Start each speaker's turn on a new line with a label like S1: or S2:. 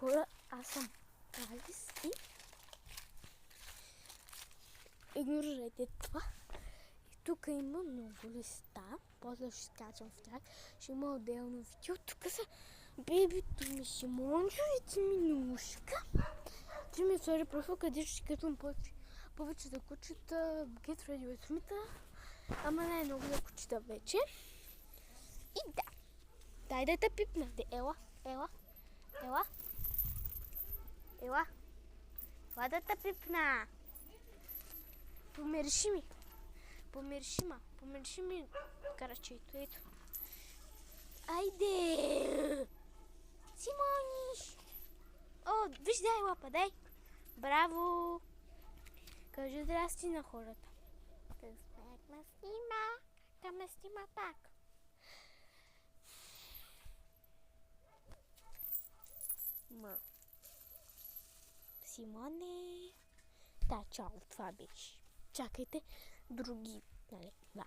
S1: хора, аз съм Алис и игнорирайте това. И тук има много листа, после ще скачам в тях, ще има отделно видео. Тук са бебито ми Шимончо и Тиминушка. Ти ми сложи профил, където ще качвам повече за кучета, Get Ready with Me, ама не е много за кучета вече. И да, дай да те пипна. Ела да те пипна. Помириши ми карачето, ето. Айде! Симониш! О, виж, дай лапа, дай! Браво! Кажи здрасти на хората. Как ме снима пак. Симоне! Да, чао, това беше. Чакайте други, нали, да.